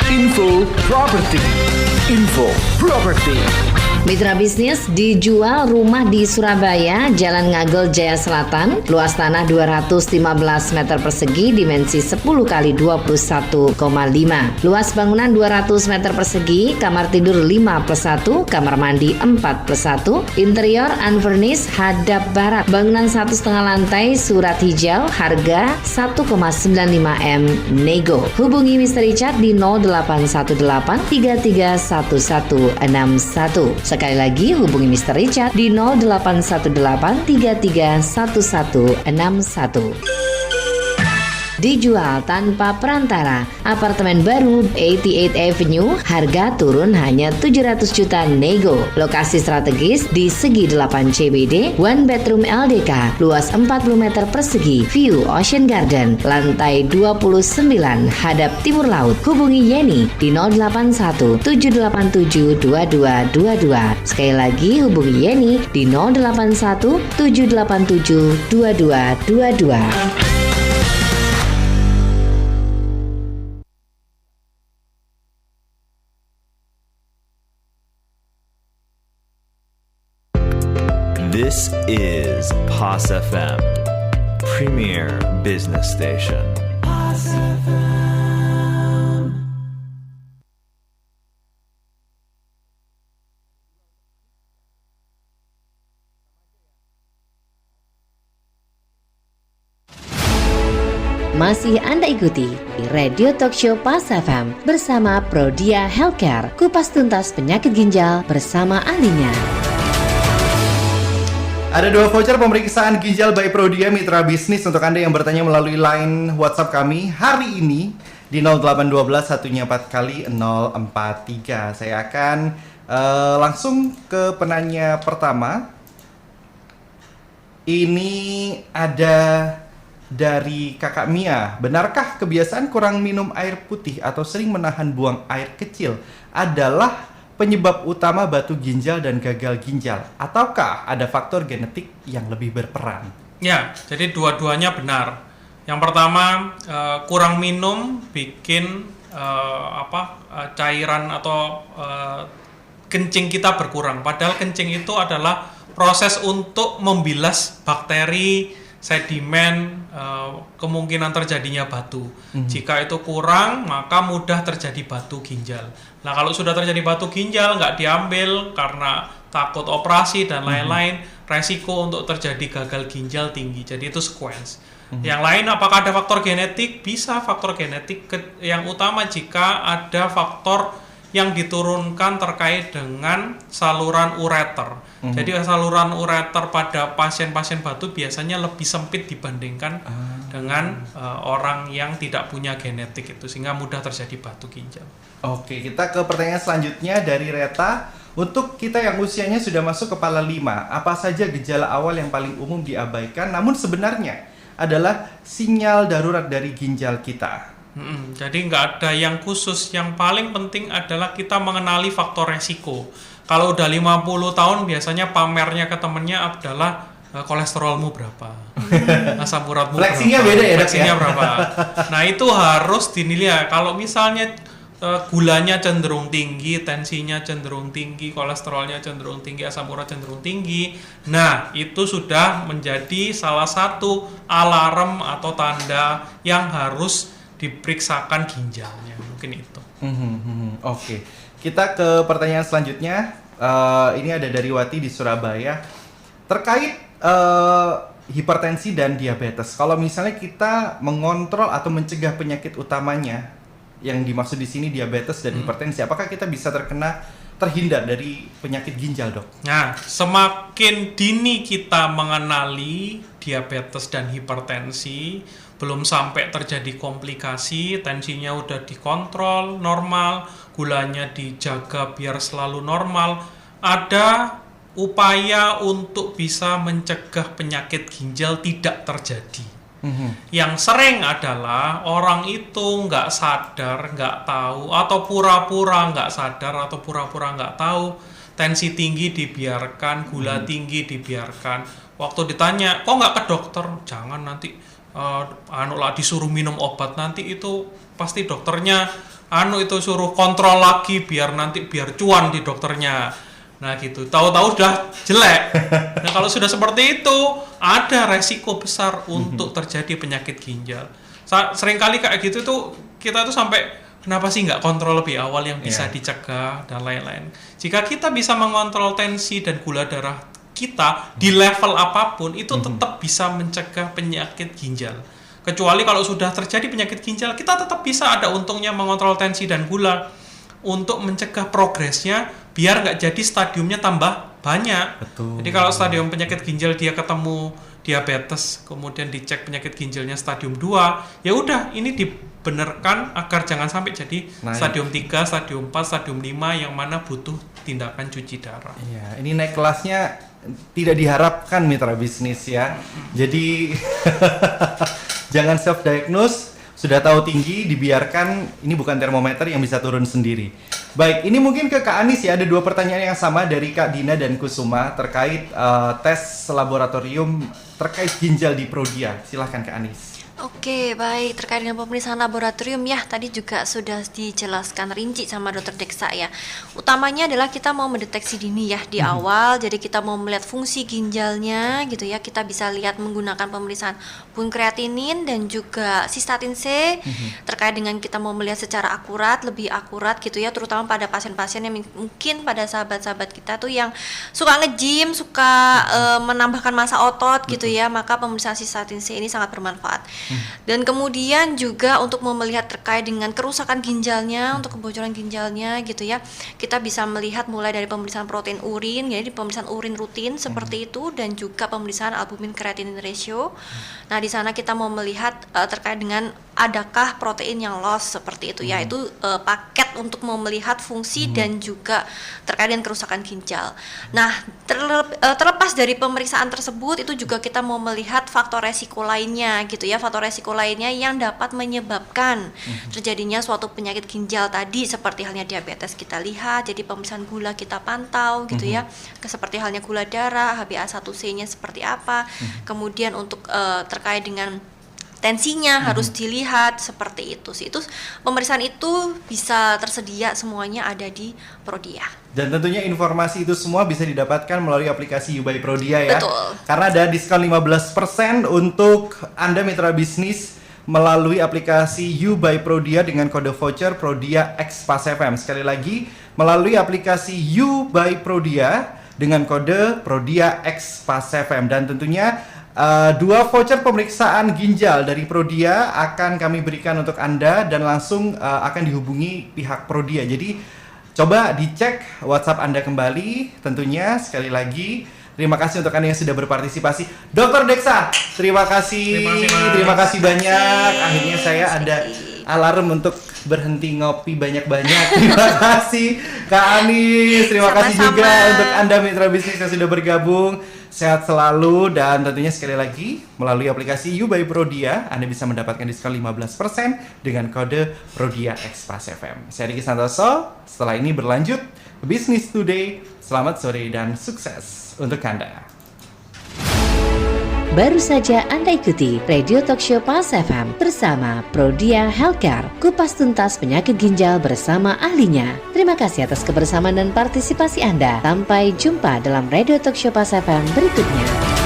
Info Property. Mitra bisnis, dijual rumah di Surabaya, Jalan Ngagel Jaya Selatan, luas tanah 215 meter persegi, dimensi 10 x 21,5. Luas bangunan 200 meter persegi, kamar tidur 5+1, kamar mandi 4+1, interior unfurnished hadap barat, bangunan 1,5 lantai, surat hijau, harga 1,95 M nego. Hubungi Mr. Richard di 0818 331161. Sekali lagi hubungi Mr. Richard di 0818 331161. dijual tanpa perantara. Apartemen baru 88 Avenue harga turun hanya 700 juta nego. Lokasi strategis di Segi 8 CBD, one bedroom LDK, luas 40 meter persegi, view Ocean Garden, lantai 29 hadap timur laut. Hubungi Yeni di 081 787 2222. Sekali lagi hubungi Yeni di 081 787 2222. This is POS FM, Premier Business Station. Masih Anda ikuti di Radio Talk Show POS FM bersama Prodia Healthcare, kupas tuntas penyakit ginjal bersama ahlinya. Ada 2 voucher pemeriksaan ginjal by Prodia Mitra Bisnis untuk Anda yang bertanya melalui line WhatsApp kami hari ini di 0812 1nya 4 kali 043. Saya akan langsung ke penanya pertama. Ini ada dari Kakak Mia. Benarkah kebiasaan kurang minum air putih atau sering menahan buang air kecil adalah penyebab utama batu ginjal dan gagal ginjal? Ataukah ada faktor genetik yang lebih berperan? Ya, jadi dua-duanya benar. Yang pertama, kurang minum bikin cairan atau kencing kita berkurang. Padahal kencing itu adalah proses untuk membilas bakteri, sedimen, kemungkinan terjadinya batu. Jika itu kurang, maka mudah terjadi batu ginjal. Nah, kalau sudah terjadi batu ginjal, nggak diambil karena takut operasi dan lain-lain, resiko untuk terjadi gagal ginjal tinggi. Jadi itu sequence. Yang lain, apakah ada faktor genetik? Bisa faktor genetik. Yang utama jika ada faktor yang diturunkan terkait dengan saluran ureter. Jadi saluran ureter pada pasien-pasien batu biasanya lebih sempit dibandingkan dengan orang yang tidak punya genetik itu, sehingga mudah terjadi batu ginjal. Oke, kita ke pertanyaan selanjutnya dari Reta. Untuk kita yang usianya sudah masuk kepala 5, apa saja gejala awal yang paling umum diabaikan namun sebenarnya adalah sinyal darurat dari ginjal kita? Jadi nggak ada yang khusus. Yang paling penting adalah kita mengenali faktor resiko. Kalau udah 50 tahun biasanya pamernya ke temennya adalah kolesterolmu berapa, asam uratmu berapa, fleksinya beda ya, fleksinya berapa. Nah, itu harus dinilai. Kalau misalnya gulanya cenderung tinggi, tensinya cenderung tinggi, kolesterolnya cenderung tinggi, asam urat cenderung tinggi, nah itu sudah menjadi salah satu alarm atau tanda yang harus diperiksakan ginjalnya, mungkin itu. Oke, kita ke pertanyaan selanjutnya. Ini ada dari Wati di Surabaya terkait hipertensi dan diabetes. Kalau misalnya kita mengontrol atau mencegah penyakit utamanya, yang dimaksud di sini diabetes dan hipertensi, apakah kita bisa terhindar dari penyakit ginjal, Dok? Nah, semakin dini kita mengenali diabetes dan hipertensi, belum sampai terjadi komplikasi, tensinya udah dikontrol normal, gulanya dijaga biar selalu normal, ada upaya untuk bisa mencegah penyakit ginjal tidak terjadi. Yang sering adalah orang itu nggak sadar, nggak tahu, atau pura-pura nggak sadar, atau pura-pura nggak tahu, tensi tinggi dibiarkan, gula tinggi dibiarkan. Waktu ditanya, kok nggak ke dokter? Jangan, nanti disuruh minum obat, nanti itu pasti dokternya itu suruh kontrol lagi biar cuan di dokternya. Nah gitu, tahu-tahu sudah jelek. Nah kalau sudah seperti itu, ada resiko besar untuk terjadi penyakit ginjal. Seringkali kayak gitu tuh, kita tuh sampai kenapa sih nggak kontrol lebih awal yang bisa dicegah dan lain-lain. Jika kita bisa mengontrol tensi dan gula darah kita di level apapun, itu tetap bisa mencegah penyakit ginjal. Kecuali kalau sudah terjadi penyakit ginjal, kita tetap bisa ada untungnya mengontrol tensi dan gula untuk mencegah progresnya, biar nggak jadi stadiumnya tambah banyak. Betul. Jadi kalau stadium penyakit ginjal dia ketemu diabetes, kemudian dicek penyakit ginjalnya stadium 2, ya udah ini dibenarkan agar jangan sampai jadi stadium 3, stadium 4, stadium 5 yang mana butuh tindakan cuci darah. Iya, ini naik kelasnya tidak diharapkan mitra bisnis ya. Jadi jangan self diagnose, sudah tahu tinggi dibiarkan, ini bukan termometer yang bisa turun sendiri. Baik, ini mungkin ke Kak Anis ya, ada 2 pertanyaan yang sama dari Kak Dina dan Kusuma terkait tes laboratorium terkait ginjal di Prodia. Silahkan Kak Anis. Oke, baik. Terkait dengan pemeriksaan laboratorium ya, tadi juga sudah dijelaskan rinci sama Dr. Deksa ya. Utamanya adalah kita mau mendeteksi dini ya di awal, jadi kita mau melihat fungsi ginjalnya gitu ya. Kita bisa lihat menggunakan pemeriksaan kreatinin dan juga sistatin C. Terkait dengan kita mau melihat secara akurat, lebih akurat gitu ya, terutama pada pasien-pasien yang mungkin pada sahabat-sahabat kita tuh yang suka nge-gym, suka menambahkan massa otot gitu ya, maka pemeriksaan sistatin C ini sangat bermanfaat. Dan kemudian juga untuk melihat terkait dengan kerusakan ginjalnya, untuk kebocoran ginjalnya gitu ya, kita bisa melihat mulai dari pemeriksaan protein urin, jadi pemeriksaan urin rutin seperti itu, dan juga pemeriksaan albumin creatinine ratio. Nah di sana kita mau melihat terkait dengan adakah protein yang loss seperti itu ya, itu paket untuk mau melihat fungsi dan juga terkait dengan kerusakan ginjal. Nah terlepas dari pemeriksaan tersebut, itu juga kita mau melihat faktor resiko lainnya gitu ya, faktor resiko lainnya yang dapat menyebabkan terjadinya suatu penyakit ginjal tadi, seperti halnya diabetes kita lihat, jadi pemeriksaan gula kita pantau gitu ya, seperti halnya gula darah, HbA1c-nya seperti apa, kemudian untuk terkait dengan tensinya harus dilihat seperti itu sih. Itu pemeriksaan itu bisa tersedia semuanya ada di Prodia. Dan tentunya informasi itu semua bisa didapatkan melalui aplikasi You by Prodia ya. Betul. Karena ada diskon 15% untuk Anda mitra bisnis melalui aplikasi You by Prodia dengan kode voucher Prodia X Pas FM. Sekali lagi, melalui aplikasi You by Prodia dengan kode Prodia X Pas FM. Dan tentunya 2 voucher pemeriksaan ginjal dari Prodia akan kami berikan untuk Anda dan langsung akan dihubungi pihak Prodia. Jadi coba dicek WhatsApp Anda kembali. Tentunya sekali lagi terima kasih untuk Anda yang sudah berpartisipasi. Dr. Deksa, terima kasih. Terima kasih banyak. Akhirnya saya ada alarm untuk berhenti ngopi banyak-banyak. Terima kasih Kak Anis. Terima kasih juga untuk Anda mitra bisnis yang sudah bergabung. Sehat selalu, dan tentunya sekali lagi melalui aplikasi You by Prodia Anda bisa mendapatkan diskon 15% dengan kode Prodia X Pas FM. Saya Riki Santoso. Setelah ini berlanjut Business Today. Selamat sore dan sukses untuk Anda. Baru saja Anda ikuti Radio Talk Show Pas FM bersama Prodia Healthcare, kupas tuntas penyakit ginjal bersama ahlinya. Terima kasih atas kebersamaan dan partisipasi Anda. Sampai jumpa dalam Radio Talk Show Pas FM berikutnya.